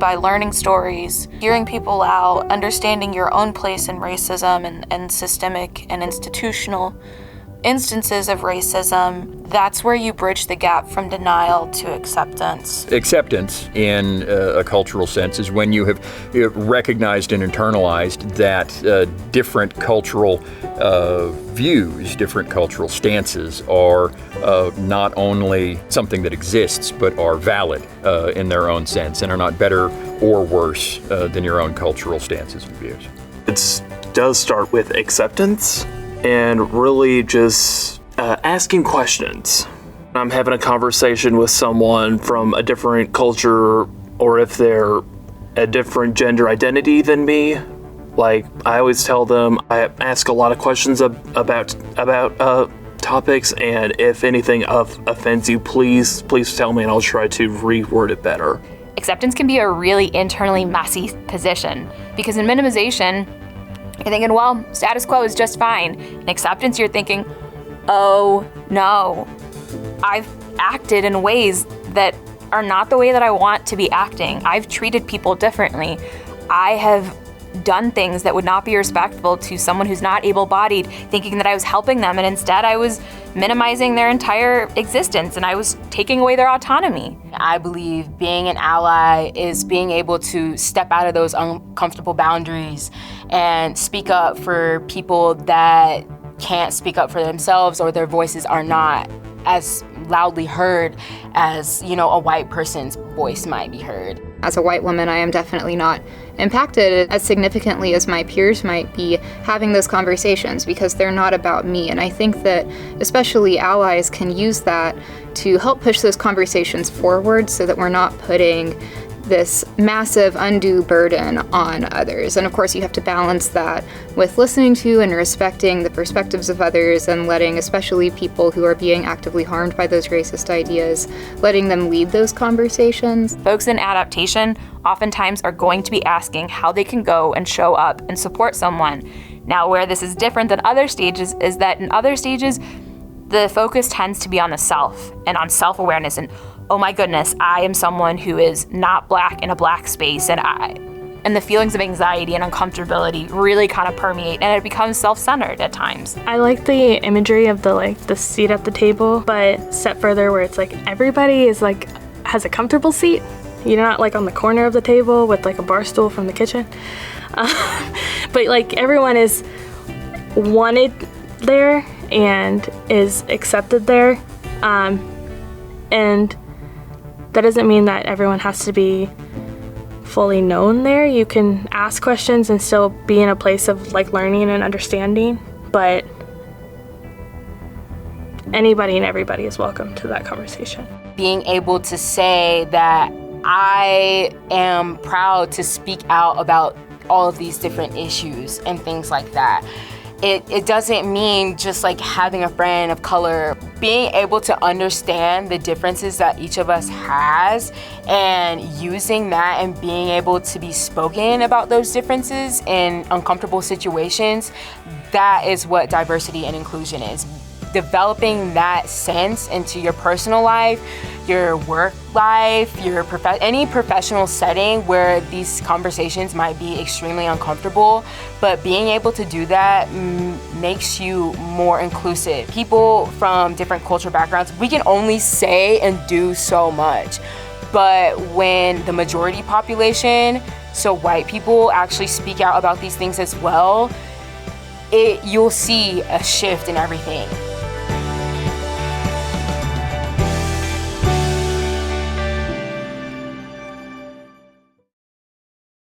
by learning stories, hearing people out, understanding your own place in racism and systemic and institutional instances of racism, that's where you bridge the gap from denial to acceptance. Acceptance, in a cultural sense, is when you have recognized and internalized that different cultural views, different cultural stances are not only something that exists, but are valid in their own sense and are not better or worse than your own cultural stances and views. It does start with acceptance and really just asking questions. I'm having a conversation with someone from a different culture, or if they're a different gender identity than me, like I always tell them, I ask a lot of questions about topics, and if anything offends you, please tell me and I'll try to reword it better. Acceptance can be a really internally messy position, because in minimization, you're thinking, well, status quo is just fine. In acceptance, you're thinking, oh no, I've acted in ways that are not the way that I want to be acting. I've treated people differently. I have done things that would not be respectful to someone who's not able-bodied, thinking that I was helping them, and instead I was minimizing their entire existence and I was taking away their autonomy. I believe being an ally is being able to step out of those uncomfortable boundaries and speak up for people that can't speak up for themselves, or their voices are not as loudly heard as, a white person's voice might be heard. As a white woman, I am definitely not impacted as significantly as my peers might be having those conversations, because they're not about me. And I think that especially allies can use that to help push those conversations forward so that we're not putting this massive undue burden on others. And of course, you have to balance that with listening to and respecting the perspectives of others, and letting, especially people who are being actively harmed by those racist ideas, letting them lead those conversations. Folks in adaptation oftentimes are going to be asking how they can go and show up and support someone. Now, where this is different than other stages is that in other stages, the focus tends to be on the self and on self-awareness, and oh my goodness, I am someone who is not black in a black space, and the feelings of anxiety and uncomfortability really kind of permeate, and it becomes self-centered at times. I like the imagery of the seat at the table, but step further where it's like everybody is has a comfortable seat. You're not on the corner of the table with a bar stool from the kitchen, but everyone is wanted there and is accepted there, and that doesn't mean that everyone has to be fully known there. You can ask questions and still be in a place of learning and understanding, but anybody and everybody is welcome to that conversation. Being able to say that I am proud to speak out about all of these different issues and things like that. It doesn't mean just having a friend of color. Being able to understand the differences that each of us has and using that and being able to be spoken about those differences in uncomfortable situations, that is what diversity and inclusion is. Developing that sense into your personal life, your work life, any professional setting where these conversations might be extremely uncomfortable, but being able to do that makes you more inclusive. People from different cultural backgrounds, we can only say and do so much, but when the majority population, so white people, actually speak out about these things as well, you'll see a shift in everything.